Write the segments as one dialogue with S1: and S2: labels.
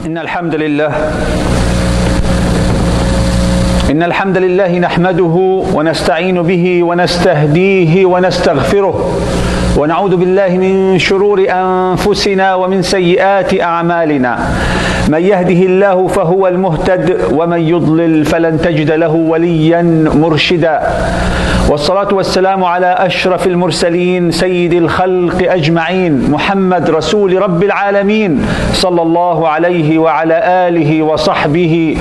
S1: إن الحمد لله نحمده ونستعين به ونستهديه ونستغفره ونعوذ بالله من شرور أنفسنا ومن سيئات أعمالنا. من يهده الله فهو المهتد ومن يضلل فلن تجد له وليا مرشدا. والصلاة والسلام على أشرف المرسلين سيد الخلق أجمعين محمد رسول رب العالمين صلى الله عليه وعلى آله وصحبه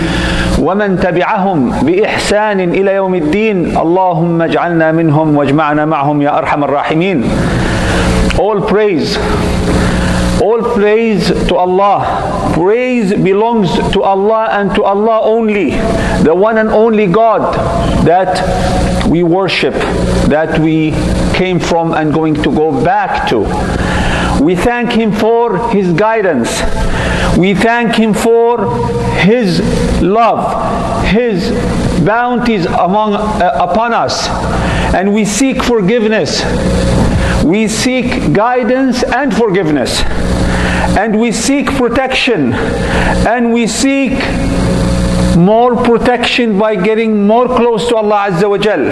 S1: ومن تبعهم بإحسان إلى يوم الدين. اللهم اجعلنا منهم واجمعنا معهم يا أرحم الراحمين. All praise to Allah. Praise belongs to Allah and to Allah only, the one and only God that we worship, that we came from and going to go back to. We thank Him for His guidance. We thank Him for His love, His bounties upon us, and we seek forgiveness. We seek guidance and forgiveness, and we seek protection, and we seek more protection by getting more close to Allah Azza wa Jal.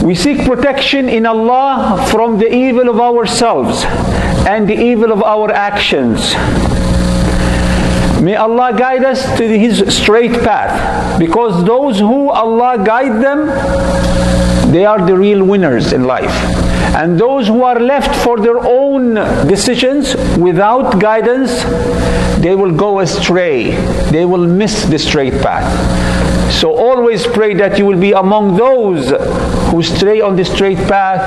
S1: We seek protection in Allah from the evil of ourselves and the evil of our actions. May Allah guide us to His straight path, because those who Allah guide them, they are the real winners in life. And those who are left for their own decisions without guidance, they will go astray. They will miss the straight path. So always pray that you will be among those who stray on the straight path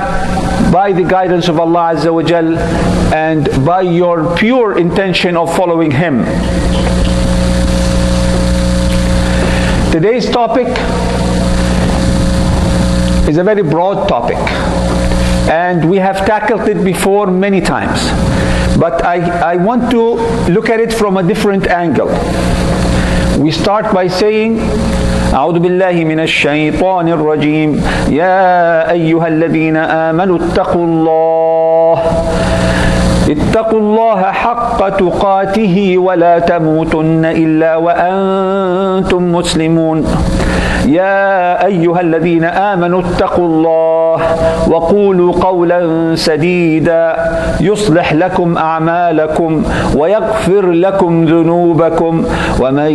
S1: by the guidance of Allah Azza wa Jal and by your pure intention of following Him. Today's topic is a very broad topic, and we have tackled it before many times, but I want to look at it from a different angle. We start by saying أعوذ بالله من الشيطان الرجيم يا أيها الذين آمنوا اتقوا الله حق تقاته ولا تموتن إلا وأنتم مسلمون. يا أيها الذين آمنوا اتقوا الله وقولوا قولا سديدا يصلح لكم أعمالكم ويغفر لكم ذنوبكم ومن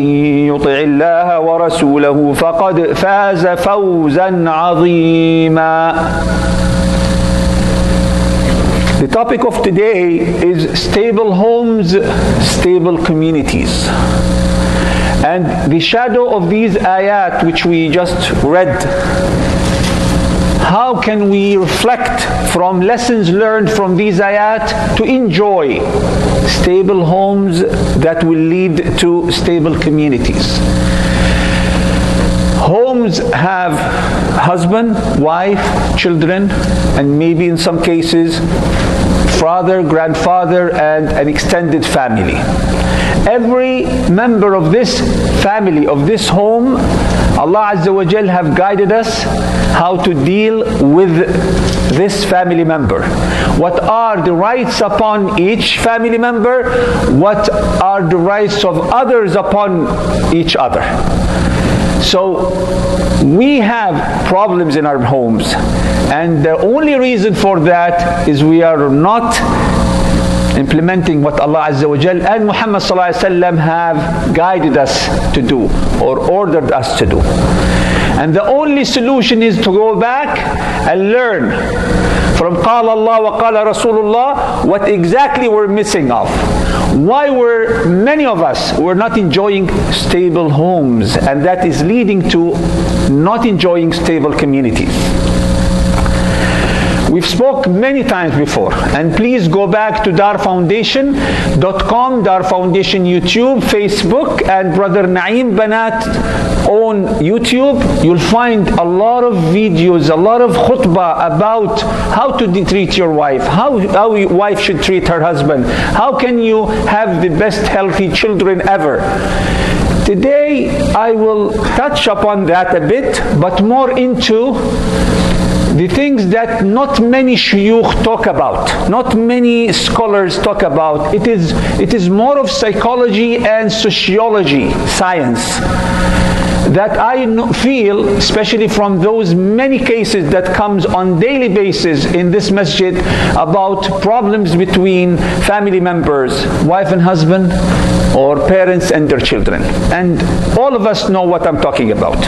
S1: يطع الله ورسوله فقد فاز فوزا عظيما. The topic of today is stable homes, stable communities. And the shadow of these ayat which we just read, how can we reflect from lessons learned from these ayat to enjoy stable homes that will lead to stable communities? Homes have husband, wife, children, and maybe in some cases father, grandfather, and an extended family. Every member of this family, of this home, Allah Azza wa Jal have guided us how to deal with this family member. What are the rights upon each family member? What are the rights of others upon each other? So we have problems in our homes, and the only reason for that is we are not implementing what Allah Azza wa Jal and Muhammad Sallallahu Alaihi Wasallam have guided us to do or ordered us to do. And the only solution is to go back and learn from Qala Allah wa Qala Rasulullah what exactly we're missing of. Why were many of us were not enjoying stable homes, and that is leading to not enjoying stable communities. We've spoke many times before, and please go back to darfoundation.com, Dar Foundation YouTube, Facebook, and Brother Naeem Banat on YouTube. You'll find a lot of videos, a lot of khutbah about how to treat your wife, how your wife should treat her husband, how can you have the best healthy children ever. Today I will touch upon that a bit, but more into the things that not many shuyukh talk about, not many scholars talk about. It is more of psychology and sociology, science, that I feel, especially from those many cases that comes on daily basis in this masjid about problems between family members, wife and husband, or parents and their children. And all of us know what I'm talking about.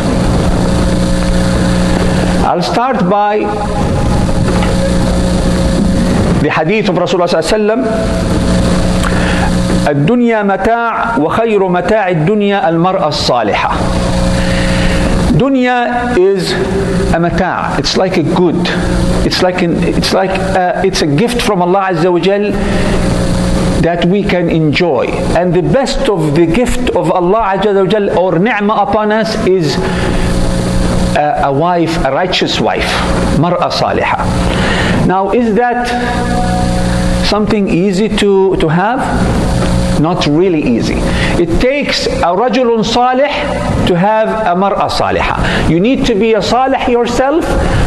S1: I'll start by the hadith of Rasulullah sallallahu alaihi wasallam. الدنيا متاع وخير متاع الدنيا المرأة الصالحة. Dunya is a mata'. It's like a good. It's a gift from Allah Azza wa Jal that we can enjoy. And the best of the gift of Allah Azza wa Jal or ni'mah upon us is a wife, a righteous wife, mar'a salihah. Now, is that something easy to have? Not really easy. It takes a rajulun salih to have a mar'a salihah. You need to be a salih yourself,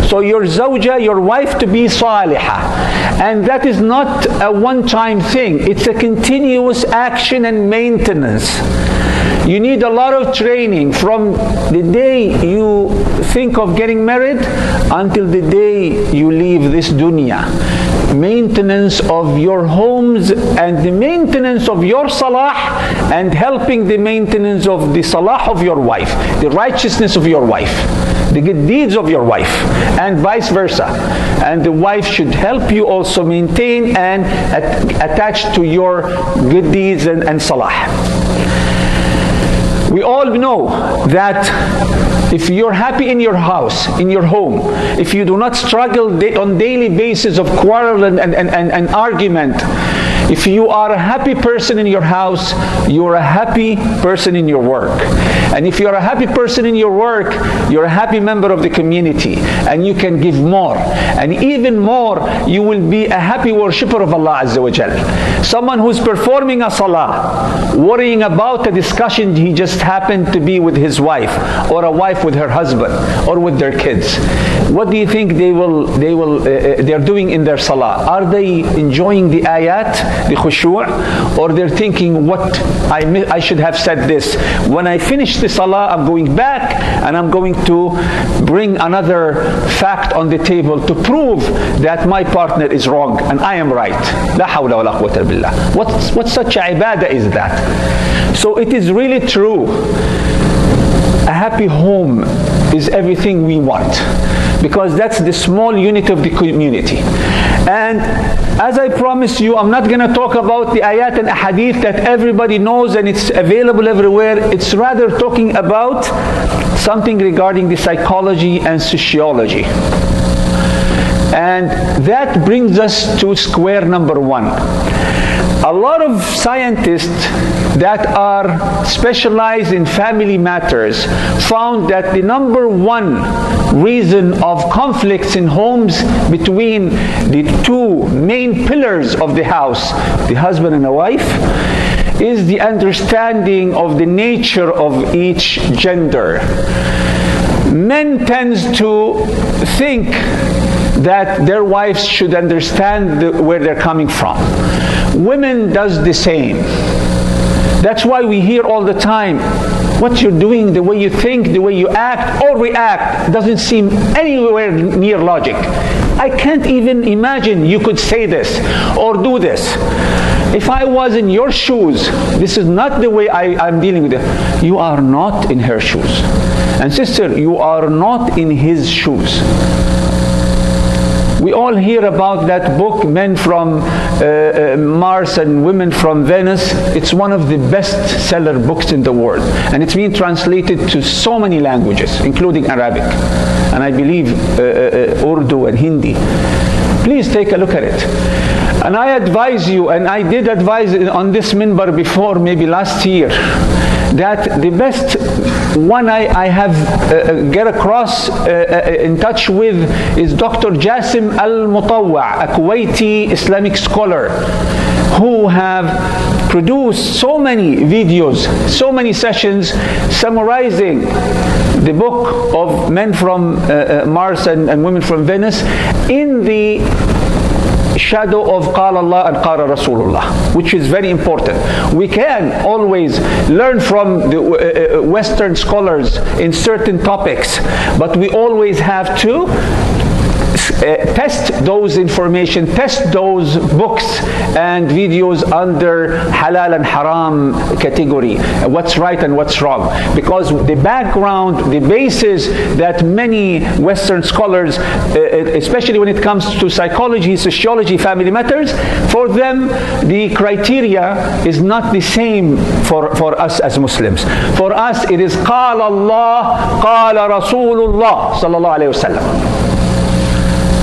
S1: so your zawja, your wife, to be salihah. And that is not a one-time thing. It's a continuous action and maintenance. You need a lot of training from the day you think of getting married until the day you leave this dunya. Maintenance of your homes and the maintenance of your salah and helping the maintenance of the salah of your wife, the righteousness of your wife, the good deeds of your wife, and vice versa. And the wife should help you also maintain and attach to your good deeds and salah. We all know that if you're happy in your house, in your home, if you do not struggle on daily basis of quarrel and argument, if you are a happy person in your house, you're a happy person in your work. And if you're a happy person in your work, you're a happy member of the community, and you can give more. And even more, you will be a happy worshipper of Allah Azza wa Jal. Someone who's performing a salah, worrying about a discussion he just happened to be with his wife, or a wife with her husband, or with their kids. What do you think they're doing in their salah? Are they enjoying the ayat, the khushu', or they're thinking, what I should have said this. When I finish the salah, I'm going back and I'm going to bring another fact on the table to prove that my partner is wrong and I am right. La hawla wa la quwwata billah. What such a ibadah is that? So it is really true. A happy home is everything we want, because that's the small unit of the community. And as I promised you, I'm not going to talk about the ayat and ahadith that everybody knows and it's available everywhere. It's rather talking about something regarding the psychology and sociology. And that brings us to square number one. A lot of scientists that are specialized in family matters found that the number one reason of conflicts in homes between the two main pillars of the house, the husband and the wife, is the understanding of the nature of each gender. Men tend to think that their wives should understand where they're coming from. Women does the same. That's why we hear all the time, what you're doing, the way you think, the way you act or react doesn't seem anywhere near logic. I can't even imagine you could say this or do this. If I was in your shoes, this is not the way I'm dealing with it. You are not in her shoes. And sister, you are not in his shoes. We all hear about that book, Men from Mars and Women from Venus. It's one of the best-seller books in the world. And it's been translated to so many languages, including Arabic. And I believe Urdu and Hindi. Please take a look at it. And I advise you, and I did advise on this minbar before, maybe last year, that the best one I have get across in touch with is Dr. Yasser Aboutaha, a Kuwaiti Islamic scholar, who have produced so many videos, so many sessions summarizing the book of Men from Mars and Women from Venus in the shadow of Qala Allah and Qala Rasulullah, which is very important. We can always learn from the Western scholars in certain topics, but we always have to test those information, test those books and videos under halal and haram category, what's right and what's wrong, because the background, the basis that many Western scholars, especially when it comes to psychology, sociology, family matters, for them the criteria is not the same for us as Muslims. For us it is Qala Allah, Qala Rasulullah sallallahu alayhi wasallam.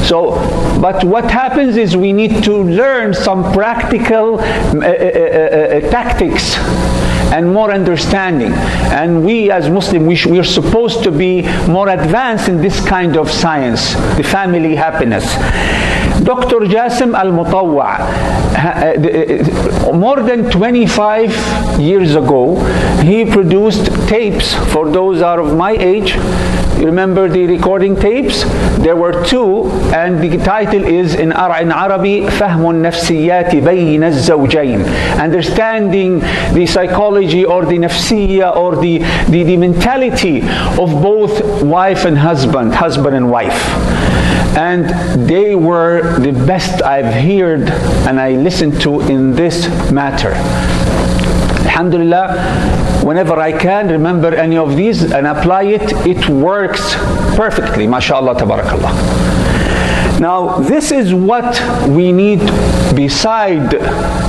S1: So, but what happens is we need to learn some practical tactics and more understanding. And we as Muslims, we are supposed to be more advanced in this kind of science, the family happiness. Dr. Yasser Aboutaha, more than 25 years ago, he produced tapes. For those are of my age, you remember the recording tapes? There were two, and the title is in Arabic, فهم النفسيات بين الزوجين, understanding the psychology or the nafsiyya or the mentality of both wife and husband and wife. And they were the best I've heard and I listened to in this matter. Alhamdulillah, whenever I can remember any of these and apply it, it works perfectly. MashaAllah, tabarakallah. Now, this is what we need beside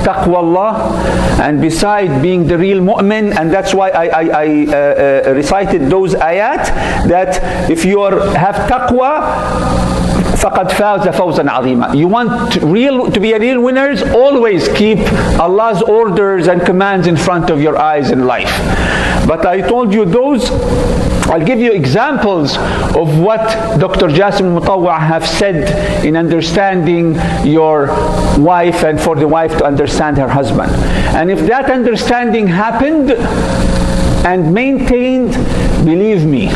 S1: taqwa Allah and beside being the real mu'min, and that's why I recited those ayat, that if you have taqwa, فَقَدْ فَازَ فَوْزًا عَظِيمًا. You want to be a real winners, always keep Allah's orders and commands in front of your eyes in life. But I told you those, I'll give you examples of what Dr. Yasser Aboutaha have said in understanding your wife and for the wife to understand her husband. And if that understanding happened and maintained, believe me,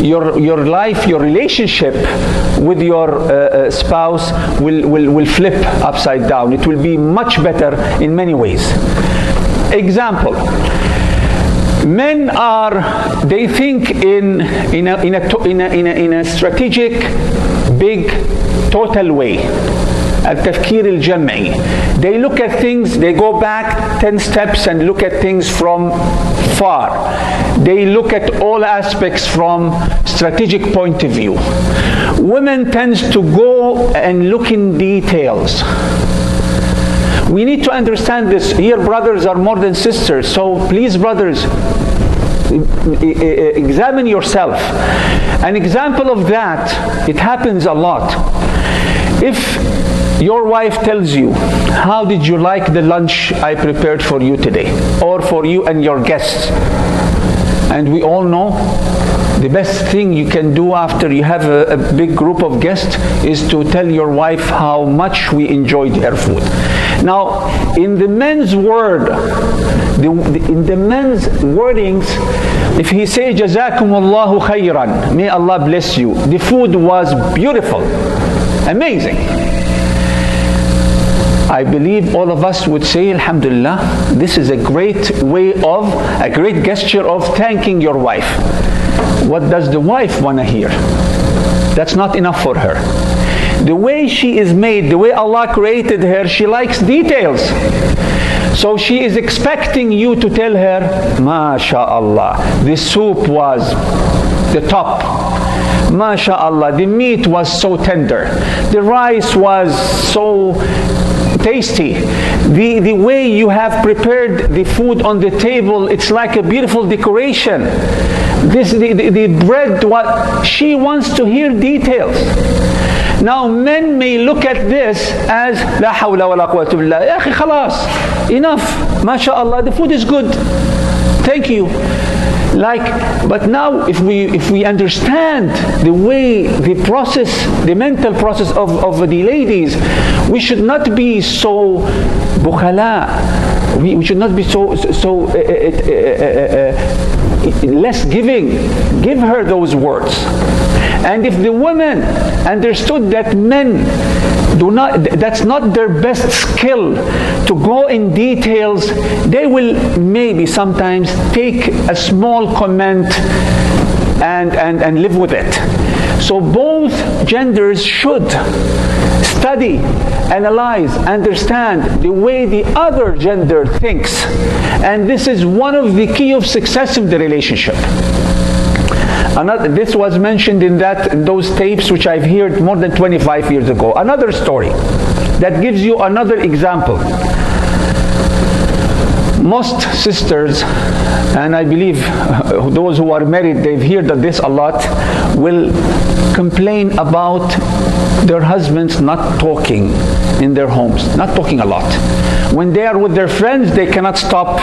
S1: your life, your relationship with your spouse will flip upside down. It will be much better in many ways. Example: men they think in a strategic, big, total way. التفكير الجمعي. They look at things, they go back 10 steps and look at things from far. They look at all aspects from strategic point of view. Women tends to go and look in details. We need to understand this. Here brothers are more than sisters, so please brothers, examine yourself. An example of that, it happens a lot. If your wife tells you, how did you like the lunch I prepared for you today, or for you and your guests? And we all know the best thing you can do after you have a big group of guests is to tell your wife how much we enjoyed her food. Now, in the men's word, in the men's wordings, if he say Jazakumullahu khayran, may Allah bless you, the food was beautiful, amazing, I believe all of us would say, Alhamdulillah, this is a great way of, a great gesture of thanking your wife. What does the wife want to hear? That's not enough for her. The way she is made, the way Allah created her, she likes details. So she is expecting you to tell her, MashaAllah, the soup was the top. MashaAllah, the meat was so tender. The rice was so tasty. The way you have prepared the food on the table, it's like a beautiful decoration. The bread, what she wants to hear details. Now men may look at this as La hawla wa la quwwata billah. Ya akhi, khalas, enough. MashaAllah, the food is good. thank you. But now if we understand the way, the mental process of the ladies, we should not be so bukhala. We should not be so less giving. Give her those words. And if the women understood that men that's not their best skill to go in details, they will maybe sometimes take a small comment and live with it. So both genders should study, analyze, understand the way the other gender thinks. And this is one of the key of success in the relationship. This was mentioned in those tapes which I've heard more than 25 years ago. Another story that gives you another example. Most sisters, and I believe those who are married, they've heard of this a lot, will complain about their husbands not talking in their homes, not talking a lot. When they are with their friends, they cannot stop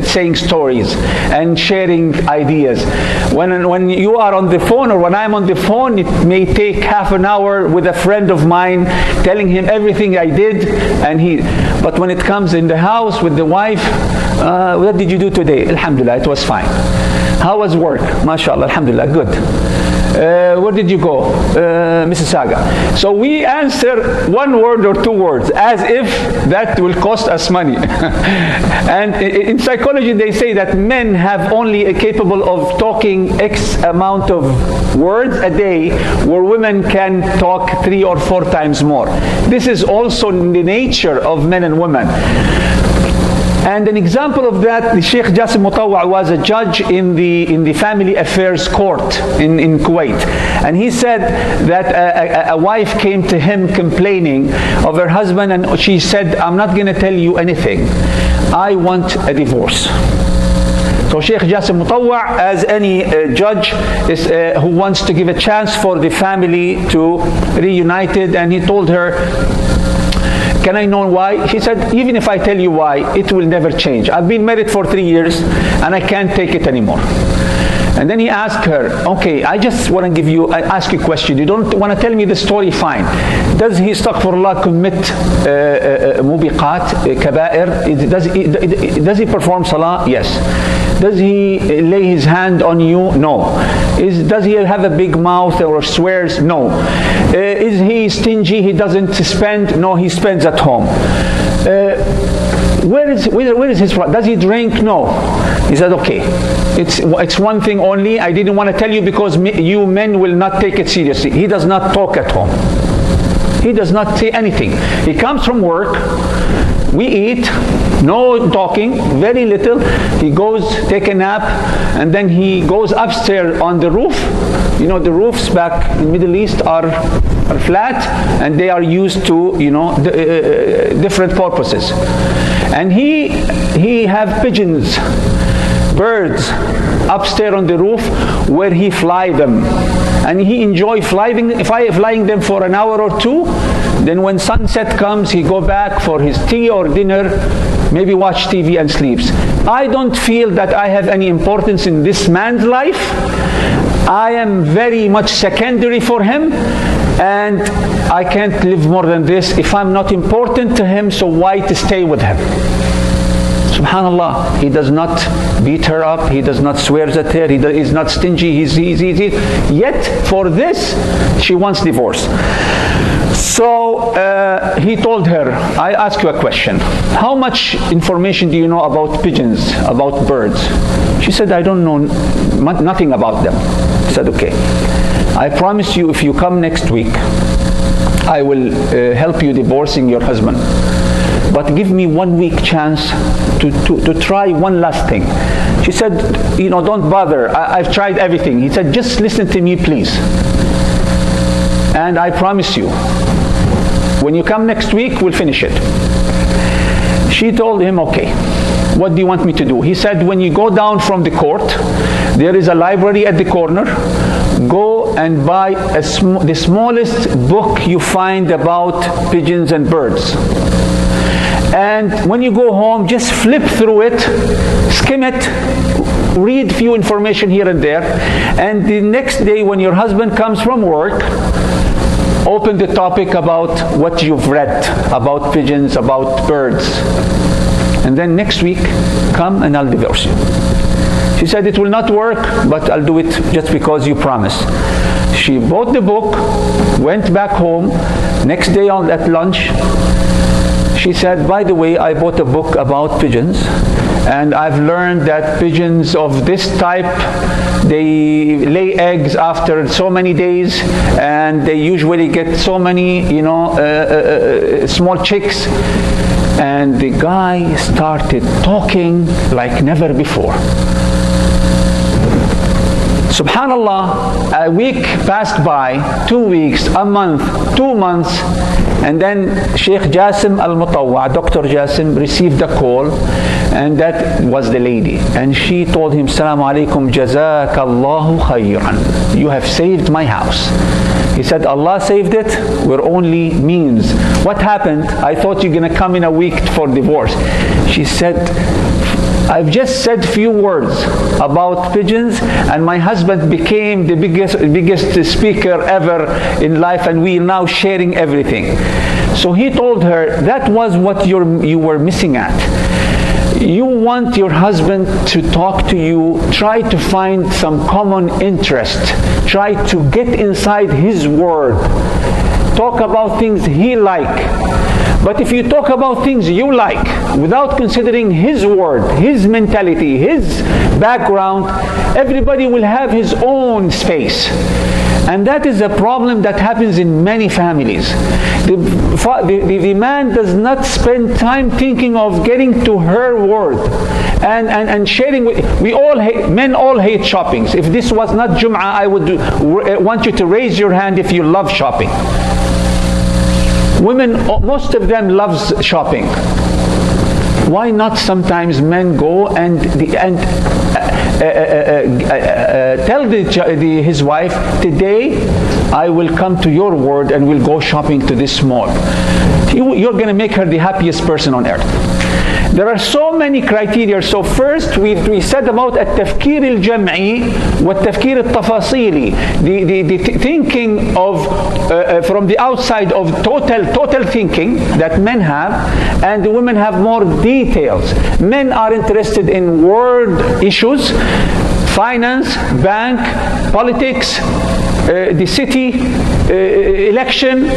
S1: saying stories and sharing ideas. When you are on the phone, or when I'm on the phone, it may take half an hour with a friend of mine telling him everything I did, but when it comes in the house with the wife, what did you do today? Alhamdulillah, it was fine. How was work? MashaAllah, Alhamdulillah, good. Where did you go? Mississauga. So we answer one word or two words as if that will cost us money. And in psychology they say that men have only capable of talking X amount of words a day, where women can talk 3 or 4 times more. This is also in the nature of men and women. And an example of that, the Sheikh Yasser Aboutaha was a judge in the family affairs court in Kuwait. And he said that a wife came to him complaining of her husband, and she said, I'm not going to tell you anything. I want a divorce. So Sheikh Yasser Aboutaha, as any judge who wants to give a chance for the family to reunite it, and he told her, can I know why? She said, even if I tell you why, it will never change. I've been married for 3 years and I can't take it anymore. And then he asked her, okay, I just want to ask you a question. You don't want to tell me the story, fine. Does he, astaghfirullah, commit mubiqat, kaba'ir? Does he perform salah? Yes. Does he lay his hand on you? No. Does he have a big mouth or swears? No. Is he stingy? He doesn't spend? No, he spends at home. Where is his problem? Does he drink? No. He said, okay, it's one thing only. I didn't want to tell you because you men will not take it seriously. He does not talk at home. He does not say anything. He comes from work, we eat, no talking, very little. He goes take a nap, and then he goes upstairs on the roof. You know, the roofs back in Middle East are flat, and they are used to, different purposes. And he have pigeons, birds, upstairs on the roof where he fly them. And he enjoy flying them for an hour or two. Then when sunset comes, he go back for his tea or dinner, maybe watch TV and sleeps. I don't feel that I have any importance in this man's life. I am very much secondary for him, and I can't live more than this. If I'm not important to him, so why to stay with him? Subhanallah, he does not beat her up, he does not swear at her, he is not stingy, yet for this, she wants divorce. So he told her, I ask you a question. How much information do you know about pigeons, about birds? She said, I don't know nothing about them. He said, okay, I promise you if you come next week, I will help you divorcing your husband. But give me 1 week chance to try one last thing. She said, don't bother. I've tried everything. He said, just listen to me, please. And I promise you, when you come next week, we'll finish it. She told him, okay, what do you want me to do? He said, when you go down from the court, there is a library at the corner. Go and buy the smallest book you find about pigeons and birds. And when you go home, just flip through it, skim it, read few information here and there, and the next day when your husband comes from work, open the topic about what you've read about pigeons, about birds, and then next week come and I'll divorce you. She said it will not work, but I'll do it just because you promised. She bought the book, went back home. Next day at lunch, she said, by the way, I bought a book about pigeons, and I've learned that pigeons of this type, they lay eggs after so many days, and they usually get so many, small chicks. And the guy started talking like never before. Subhanallah, a week passed by, 2 weeks, a month, 2 months, and then Sheikh Yaser Aboutaha, Dr. Jasim, received a call, and that was the lady. And she told him, Assalamu alaikum, jazakallahu khayran. You have saved my house. He said, Allah saved it, we're only means. What happened? I thought you're going to come in a week for divorce. She said, I've just said few words about pigeons, and my husband became the biggest speaker ever in life, and we are now sharing everything. So he told her, that was what you were missing at. You want your husband to talk to you, try to find some common interest, try to get inside his word, talk about things he like. But if you talk about things you like without considering his word, his mentality, his background, everybody will have his own space. And that is a problem that happens in many families. The man does not spend time thinking of getting to her word and sharing. Men all hate shoppings. If this was not Jum'ah, I would want you to raise your hand if you love shopping. Women, most of them loves shopping. Why not sometimes men go and tell his wife, today I will come to your word and we'll go shopping to this mall. You're going to make her the happiest person on earth. There are so many criteria. So first we said about التفكير الجمعي والتفكير التفاصيلي, the thinking of from the outside of total thinking that men have, and the women have more details. Men are interested in world issues, finance, bank, politics, the city, election.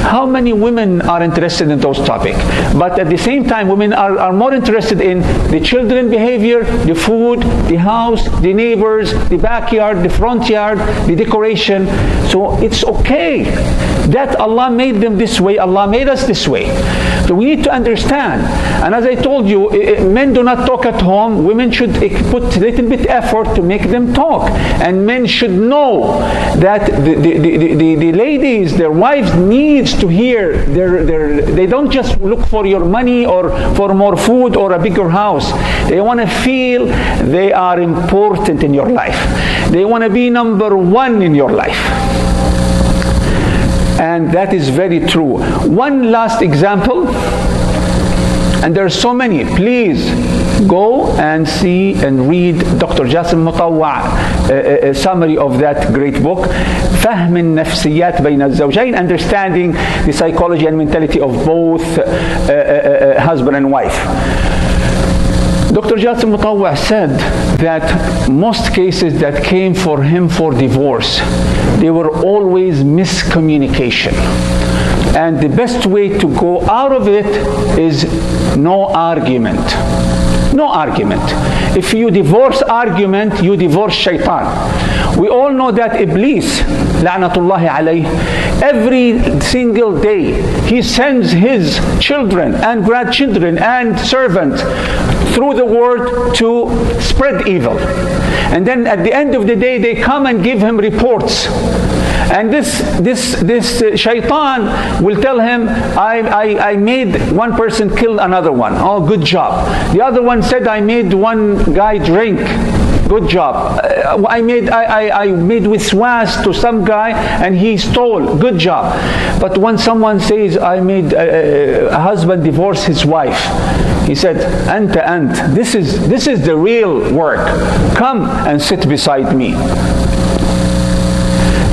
S1: How many women are interested in those topics? But at the same time, women are more interested in the children behavior, the food, the house, the neighbors, the backyard, the front yard, the decoration. So it's okay that Allah made them this way, Allah made us this way. So we need to understand. And as I told you, men do not talk at home. Women should put a little bit effort to make them talk. And men should know that the ladies, their wives needs to hear they don't just look for your money or for more food or a bigger house. They want to feel they are important in your life. They want to be number one in your life. And that is very true. One last example, and there are so many. Please go and see and read Dr. Yaser Aboutaha, a summary of that great book, فهم النفسيات بين الزوجين, understanding the psychology and mentality of both husband and wife. Dr. Yaser Aboutaha said that most cases that came for him for divorce, they were always miscommunication. And the best way to go out of it is no argument. No argument. If you divorce argument, you divorce shaitan. We all know that Iblis, la'natullahi alayh, every single day he sends his children and grandchildren and servants through the world to spread evil. And then at the end of the day they come and give him reports. And this shaitan will tell him, I made one person kill another one. Oh, good job. The other one said, I made one guy drink. good job. I made wiswas to some guy and he stole, good job. But when someone says, I made a husband divorce his wife, he said, Anta, this is the real work. Come and sit beside me.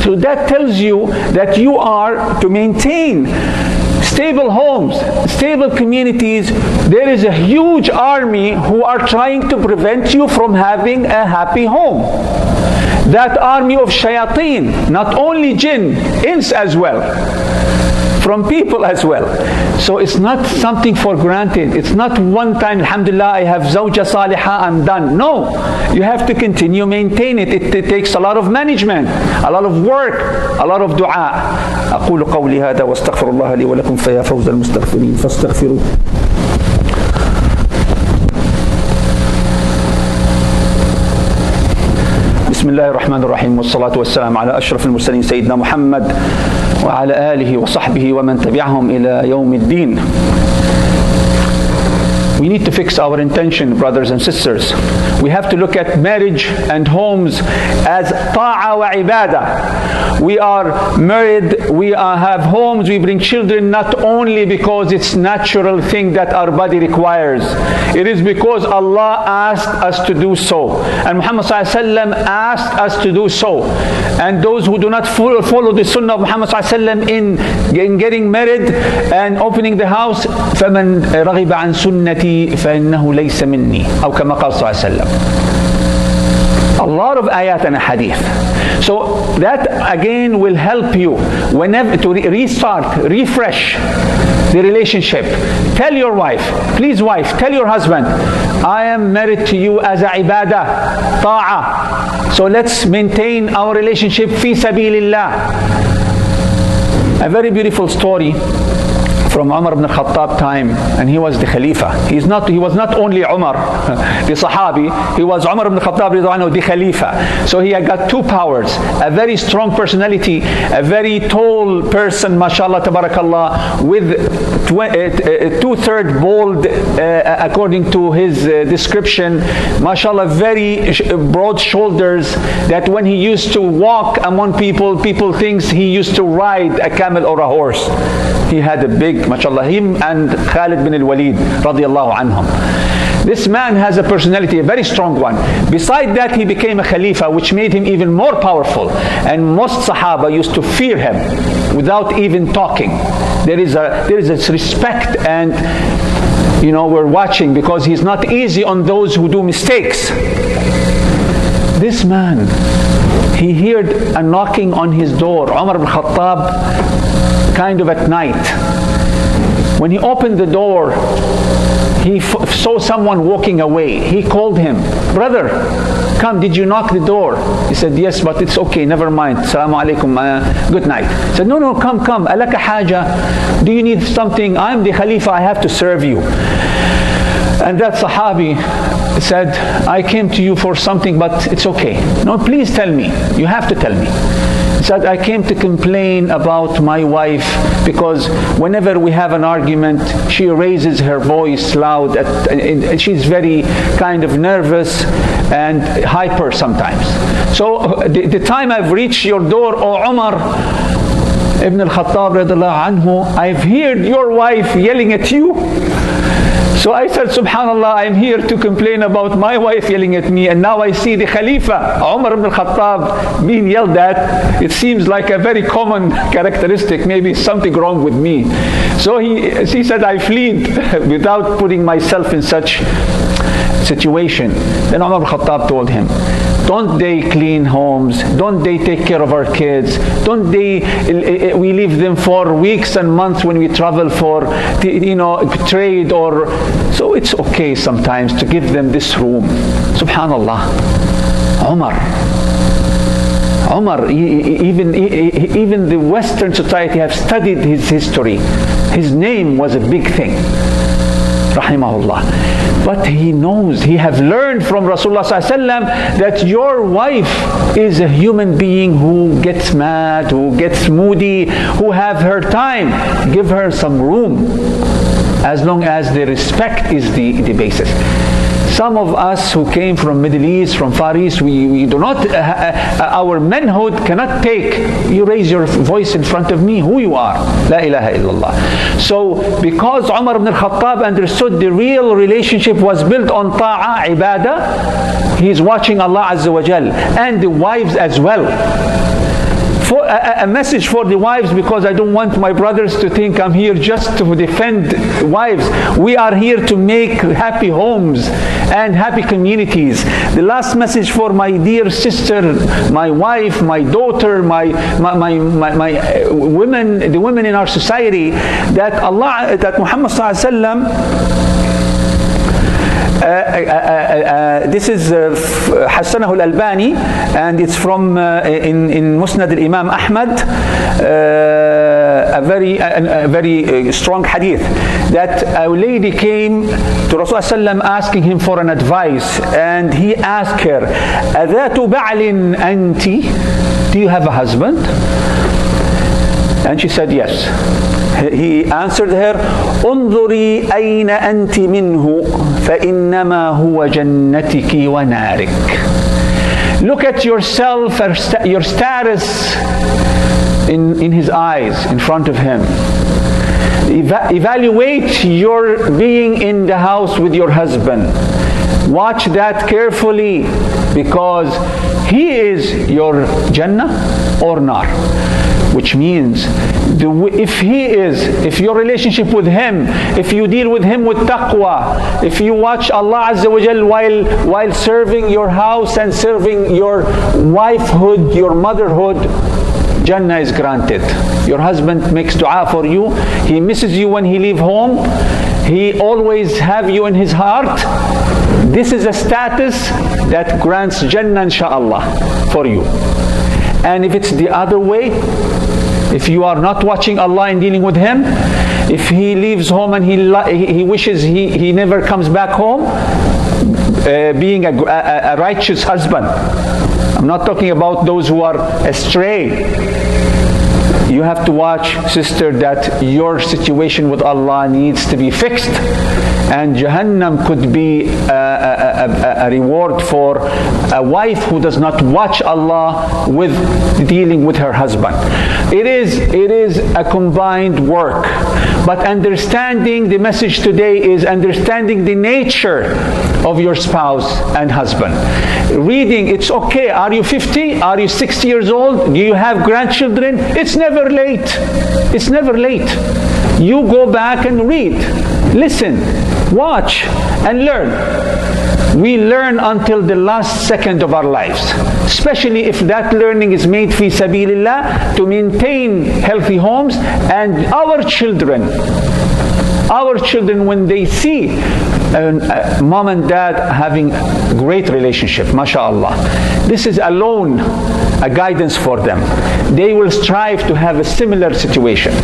S1: So that tells you that you are to maintain stable homes, stable communities. There is a huge army who are trying to prevent you from having a happy home. That army of shayateen, not only jinn, ins as well, from people as well. So it's not something for granted. It's not one time, alhamdulillah, I have zawja salihah, I'm done. No, you have to continue maintain it. It takes a lot of management, a lot of work, a lot of dua. أقول قولي هذا واستغفر الله لي ولكم فيا فوز المستغفرين فاستغفروه. بسم الله الرحمن الرحيم والصلاة والسلام على أشرف المرسلين سيدنا محمد وعلى آله وصحبه ومن تبعهم إلى يوم الدين. We need to fix our intention, brothers and sisters. We have to look at marriage and homes as ta'a wa ibadah. We are married, we have homes, we bring children not only because it's natural thing that our body requires. It is because Allah asked us to do so. And Muhammad ﷺ asked us to do so. And those who do not follow the Sunnah of Muhammad ﷺ in getting married and opening the house, فَمَنْ رَغِبَ عَنْ سُنَّتِي فإنه ليس مني أو كما قال صلى الله عليه وسلم. A lot of ayat and hadith. So that again will help you whenever to restart, refresh the relationship. Tell your wife, please wife, tell your husband, I am married to you as a ibadah, ta'a. So let's maintain our relationship fi sabilillah. A very beautiful story from Umar ibn al-Khattab time, and he was the Khalifa. He was not only Umar, the Sahabi, he was Umar ibn al-Khattab, the Khalifa. So he had got two powers, a very strong personality, a very tall person, mashallah, tabarakallah, with 2/3 bald, according to his description, mashallah, very broad shoulders, that when he used to walk among people thinks he used to ride a camel or a horse. He had a big, mashallah, him and Khalid bin al-Walid radiyallahu anhum. This man has a personality, a very strong one. Beside that, he became a Khalifa, which made him even more powerful. And most Sahaba used to fear him without even talking. There is a respect, and we're watching because he's not easy on those who do mistakes. This man, he heard a knocking on his door, Umar ibn Khattab, kind of at night. When he opened the door, he saw someone walking away. He called him, brother, come, did you knock the door? He said, yes, but it's okay, never mind. Assalamu alaikum, good night. He said, no, come, alaka haja. Do you need something? I'm the Khalifa, I have to serve you. And that Sahabi said, I came to you for something, but it's okay. No, please tell me. You have to tell me. He said, I came to complain about my wife because whenever we have an argument, she raises her voice loud. She's very kind of nervous and hyper sometimes. So the time I've reached your door, O Umar ibn al-Khattab radiallahu anhu, I've heard your wife yelling at you. So I said, subhanallah, I'm here to complain about my wife yelling at me, and now I see the Khalifa, Umar ibn al-Khattab, being yelled at. It seems like a very common characteristic, maybe something wrong with me. So he said, I fled without putting myself in such situation. Then Umar ibn al-Khattab told him, don't they clean homes? Don't they take care of our kids? Don't they, we leave them for weeks and months when we travel for, trade or, so it's okay sometimes to give them this room. Subhanallah. Umar, even the Western society have studied his history. His name was a big thing. Rahimahullah. But he knows, he have learned from Rasulullah ﷺ that your wife is a human being who gets mad, who gets moody, who have her time. Give her some room, as long as the respect is the basis. Some of us who came from Middle East, from Far East, we do not, our manhood cannot take, you raise your voice in front of me, who you are. La ilaha illallah. So because Umar ibn al-Khattab understood the real relationship was built on ta'ah, ibadah, he's watching Allah Azza wa Jal, and the wives as well. For a message for the wives, because I don't want my brothers to think I'm here just to defend wives. We are here to make happy homes and happy communities. The last message for my dear sister, my wife, my daughter, my women, the women in our society, that Muhammad sallallahu alaihi wasallam, this is Hassanahu al-Albani, and it's from in Musnad al-Imam Ahmad, a very strong hadith, that a lady came to Rasulullah asking him for an advice, and he asked her, "Adhatu ba'lin anti?" Do you have a husband? And she said yes. He answered her, "انظري أين أنت منه فإنما هو جنتك ونارك." Look at yourself, your status in his eyes, in front of him. Evaluate your being in the house with your husband. Watch that carefully, because he is your Jannah or Nar. Which means, if your relationship with him, if you deal with him with taqwa, if you watch Allah Azza wa Jal while serving your house and serving your wifehood, your motherhood, Jannah is granted. Your husband makes dua for you. He misses you when he leaves home. He always have you in his heart. This is a status that grants Jannah insha'Allah for you. And if it's the other way, if you are not watching Allah and dealing with him, if he leaves home and he wishes he never comes back home, being a righteous husband. I'm not talking about those who are astray. You have to watch, sister, that your situation with Allah needs to be fixed. And Jahannam could be a reward for a wife who does not watch Allah with dealing with her husband. It is a combined work. But understanding, the message today is understanding the nature of your spouse and husband. Reading, it's okay. Are you 50? Are you 60 years old? Do you have grandchildren? It's never late. It's never late. You go back and read. Listen. Watch and learn. We learn until the last second of our lives, especially if that learning is made fi sabilillah, to maintain healthy homes. And our children, when they see mom and dad having great relationship, mashallah, this is alone a guidance for them. They will strive to have a similar situation.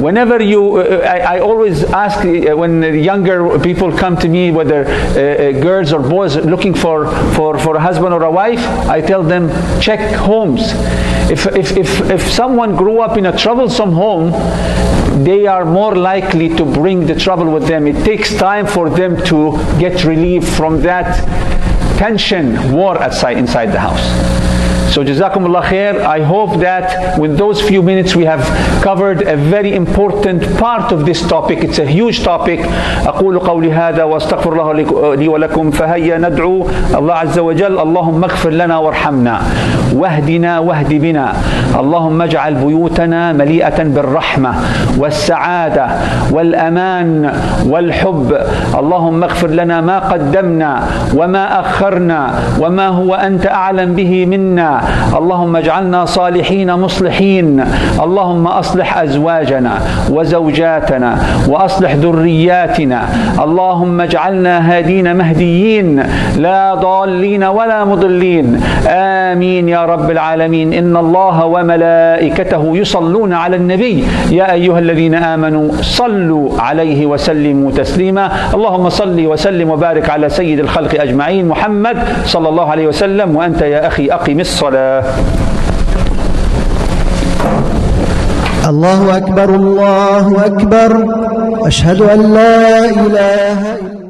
S1: Whenever I always ask, when younger people come to me, whether girls or boys looking for a husband or a wife, I tell them, check homes. If someone grew up in a troublesome home, they are more likely to bring the trouble with them. It takes time for them to get relief from that tension, war inside the house. So Jazakumullah khair. I hope that with those few minutes we have covered a very important part of this topic. It's a huge topic. أقول قولي هذا وأستغفر الله لي ولكم. فهيا ندعو الله عز وجل. اللهم اغفر لنا وارحمنا واهدنا واهد بنا. اللهم اجعل بيوتنا مليئة بالرحمة والسعادة والأمان والحب. اللهم اغفر لنا ما قدمنا وما أخرنا وما هو أنت أعلم به منا. اللهم اجعلنا صالحين مصلحين. اللهم أصلح أزواجنا وزوجاتنا وأصلح ذرياتنا. اللهم اجعلنا هادين مهديين لا ضالين ولا مضلين. آمين يا رب العالمين. إن الله وملائكته يصلون على النبي يا أيها الذين آمنوا صلوا عليه وسلموا تسليما. اللهم صل وسلم وبارك على سيد الخلق أجمعين محمد صلى الله عليه وسلم. وأنت يا أخي أقم الصلاة.
S2: الله أكبر الله أكبر. أشهد أن لا إله إلا